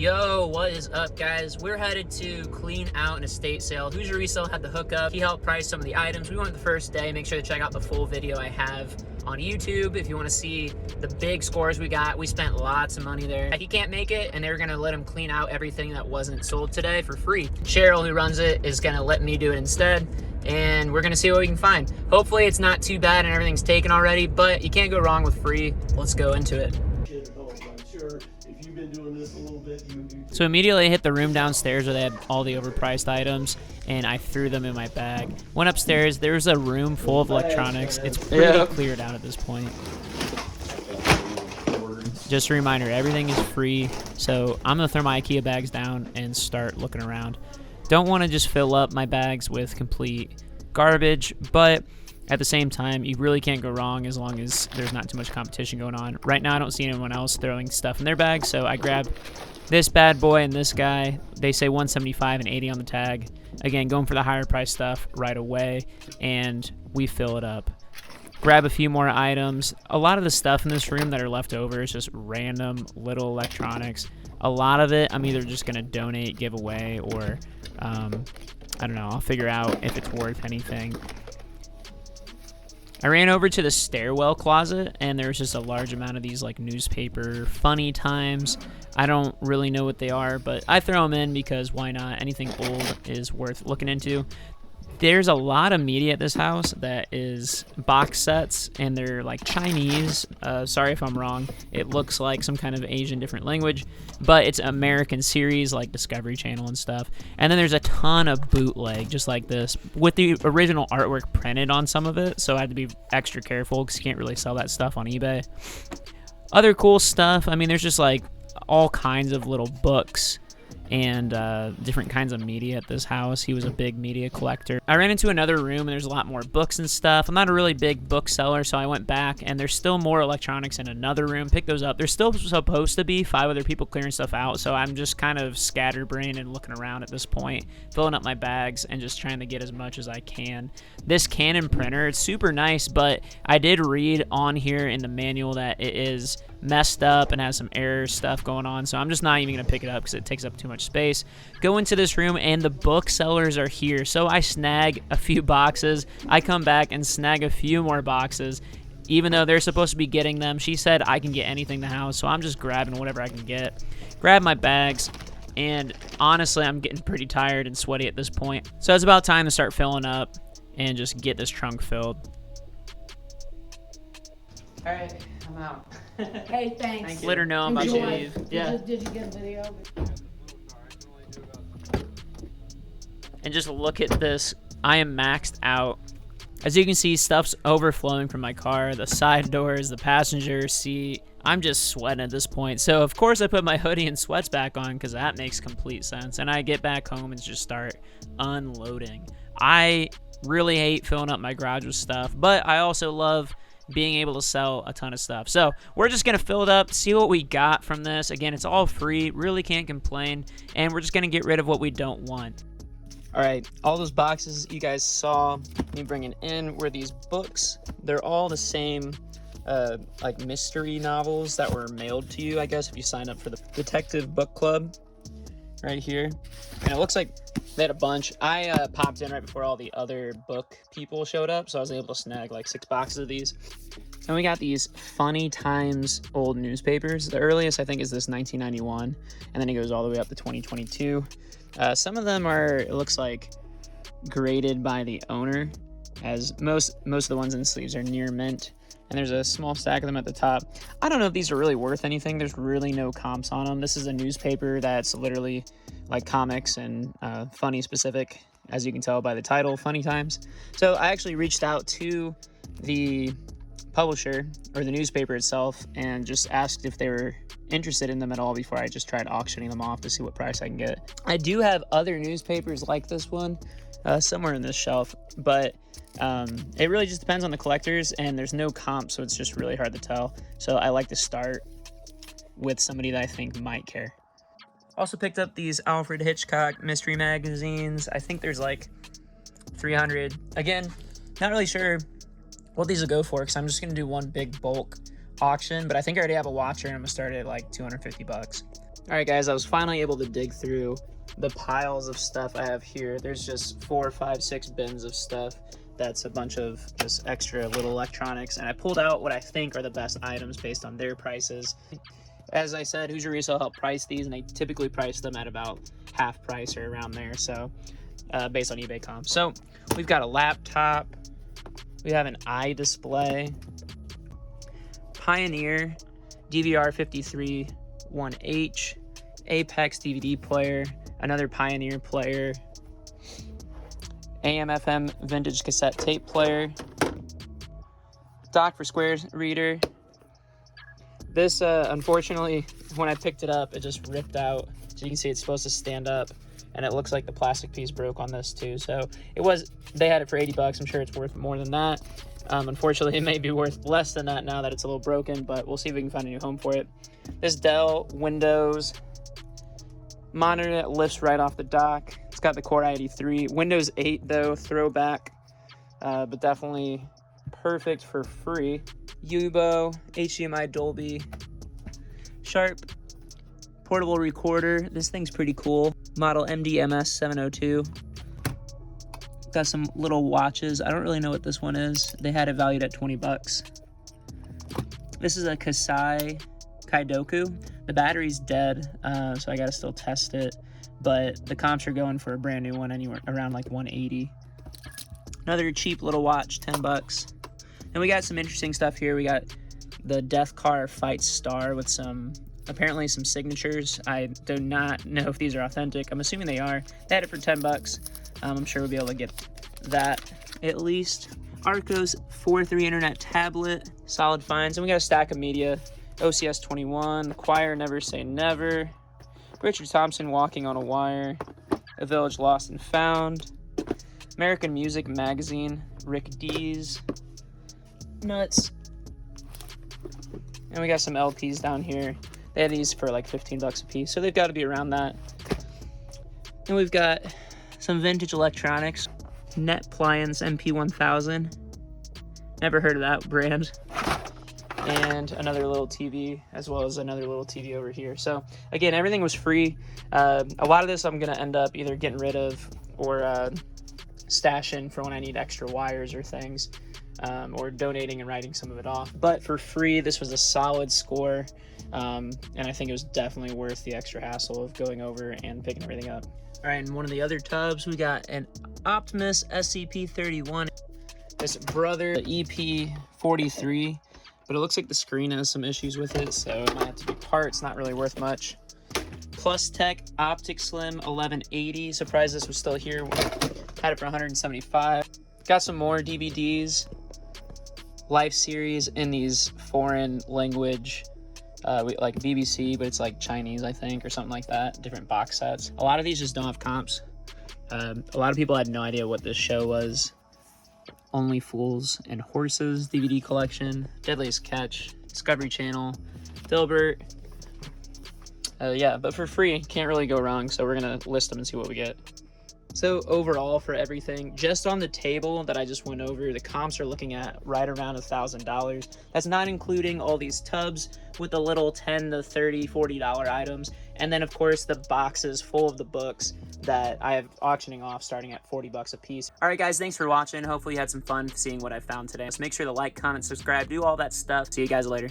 Yo, what is up, guys? We're headed to clean out an estate sale. Who's Your Resale had the hookup. He helped price some of the items. We went the first day. Make sure to check out the full video I have on YouTube if you want to see the big scores we got. We spent lots of money there. He can't make it, and they were going to let him clean out everything that wasn't sold today for free. Cheryl, who runs it, is going to let me do it instead, and we're going to see what we can find. Hopefully it's not too bad and everything's taken already, but you can't go wrong with free. Let's go into it. So immediately I hit the room downstairs where they had all the overpriced items, and I threw them in my bag. Went upstairs, there's a room full of electronics. It's pretty cleared out at this point. Just a reminder, everything is free, so I'm gonna throw my IKEA bags down and start looking around. Don't want to just fill up my bags with complete garbage, but at the same time, you really can't go wrong as long as there's not too much competition going on. Right now, I don't see anyone else throwing stuff in their bags, so I grabbed this bad boy and this guy. They say $175 and $80 on the tag. Again, going for the higher price stuff right away, and we fill it up. Grab a few more items. A lot of the stuff in this room that are left over is just random little electronics. A lot of it, I'm either just going to donate, give away, or I don't know. I'll figure out if it's worth anything. I ran over to the stairwell closet, and there was just a large amount of these like newspaper funny times. I don't really know what they are, but I throw them in because why not? Anything old is worth looking into. There's a lot of media at this house that is box sets, and they're like Chinese. Sorry if I'm wrong. It looks like some kind of Asian different language, but it's American series like Discovery Channel and stuff. And then there's a ton of bootleg, just like this, with the original artwork printed on some of it, so I had to be extra careful because you can't really sell that stuff on eBay. Other cool stuff, I mean, there's just like all kinds of little books and different kinds of media at this house. He was a big media collector. I ran into another room, and there's a lot more books and stuff. I'm not a really big bookseller, so I went back, and there's still more electronics in another room. Pick those up. There's still supposed to be 5 other people clearing stuff out, so I'm just kind of scatterbrained and looking around at this point, filling up my bags and just trying to get as much as I can. This Canon printer, it's super nice, but I did read on here in the manual that it is messed up and has some error stuff going on, so I'm just not even gonna pick it up because it takes up too much space. Go into this room, and the booksellers are here, so I snag a few boxes. I come back and snag a few more boxes, even though they're supposed to be getting them. She said I can get anything in the house, so I'm just grabbing whatever I can get. Grab my bags, and honestly, I'm getting pretty tired and sweaty at this point, so it's about time to start filling up and just get this trunk filled. All right, I'm out. Hey, thanks. Let her know I'm about to leave. Yeah. Did you get a video? And just look at this. I am maxed out. As you can see, stuff's overflowing from my car, the side doors, the passenger seat. I'm just sweating at this point. So, of course, I put my hoodie and sweats back on because that makes complete sense. And I get back home and just start unloading. I really hate filling up my garage with stuff, but I also love being able to sell a ton of stuff. So we're just gonna fill it up, see what we got from this. Again, it's all free, really can't complain, and we're just gonna get rid of what we don't want. All right, all those boxes you guys saw me bringing in were these books. They're all the same like mystery novels that were mailed to you, I guess, if you sign up for the Detective Book Club right here. And it looks like they had a bunch. I popped in right before all the other book people showed up, so I was able to snag like 6 boxes of these. And we got these Funny Times old newspapers. The earliest, I think, is this 1991, and then it goes all the way up to 2022. Some of them are, it looks like, graded by the owner, as most of the ones in the sleeves are near mint. And there's a small stack of them at the top. I don't know if these are really worth anything. There's really no comps on them. This is a newspaper that's literally like comics and funny specific, as you can tell by the title, Funny Times. So I actually reached out to the publisher or the newspaper itself and just asked if they were interested in them at all before I just tried auctioning them off to see what price I can get. I do have other newspapers like this one somewhere in this shelf, but it really just depends on the collectors, and there's no comp, so it's just really hard to tell. So I like to start with somebody that I think might care. Also picked up these Alfred Hitchcock mystery magazines. I think there's like 300. Again, not really sure what these will go for because I'm just gonna do one big bulk auction, but I think I already have a watcher and I'm gonna start at like 250 bucks. All right, guys, I was finally able to dig through the piles of stuff I have here. There's just 4, 5, 6 bins of stuff. That's a bunch of just extra little electronics, and I pulled out what I think are the best items based on their prices. As I said, Who's Your Resale helped price these, and they typically price them at about half price or around there, so based on eBay comps. So we've got a laptop, we have an iDisplay, Pioneer DVR 53 1H, Apex DVD player, another Pioneer player, AM/FM vintage cassette tape player, Dock for Squares reader. This, unfortunately, when I picked it up, it just ripped out. So you can see it's supposed to stand up, and it looks like the plastic piece broke on this too. So they had it for 80 bucks. I'm sure it's worth more than that. Unfortunately, it may be worth less than that now that it's a little broken, but we'll see if we can find a new home for it. This Dell Windows monitor that lifts right off the dock. It's got the Core i83. Windows 8, though, throwback, but definitely perfect for free. Yubo, HDMI Dolby, Sharp, portable recorder. This thing's pretty cool. Model MDMS 702. Got some little watches. I don't really know what this one is. They had it valued at 20 bucks. This is a Kasai Kaidoku. The battery's dead, so I gotta still test it. But the comps are going for a brand new one anywhere around like 180. Another cheap little watch, 10 bucks. And we got some interesting stuff here. We got the Death Car Fight Star with apparently some signatures. I do not know if these are authentic. I'm assuming they are. They had it for 10 bucks. I'm sure we'll be able to get that at least. Arcos 4.3 internet tablet, solid finds. And we got a stack of media. OCS 21, The Choir, Never Say Never, Richard Thompson, Walking on a Wire, A Village Lost and Found, American Music Magazine, Rick Dees, Nuts. And we got some LPs down here. They had these for like 15 bucks a piece, so they've got to be around that. And we've got some vintage electronics, Net Pliance MP1000. Never heard of that brand. And another little TV, as well as another little TV over here. So again, everything was free. A lot of this I'm gonna end up either getting rid of or stashing for when I need extra wires or things, or donating and writing some of it off. But for free, this was a solid score, and I think it was definitely worth the extra hassle of going over and picking everything up. All right, in one of the other tubs, we got an Optimus SCP-31, this Brother EP-43, but it looks like the screen has some issues with it, so it might have to be parts, not really worth much. Plus Tech Optic Slim 1180, surprised this was still here, had it for 175. Got some more DVDs, Life series in these foreign language, like BBC, but it's like Chinese, I think, or something like that, different box sets. A lot of these just don't have comps. A lot of people had no idea what this show was. Only Fools and Horses DVD collection, Deadliest Catch, Discovery Channel, Dilbert. Yeah, but for free, can't really go wrong, so we're gonna list them and see what we get. So overall, for everything, just on the table that I just went over, the comps are looking at right around $1,000. That's not including all these tubs with the little $10 to $30, $40 items. And then of course the boxes full of the books that I have auctioning off starting at 40 bucks a piece. All right guys, thanks for watching. Hopefully you had some fun seeing what I found today. So make sure to like, comment, subscribe, do all that stuff. See you guys later.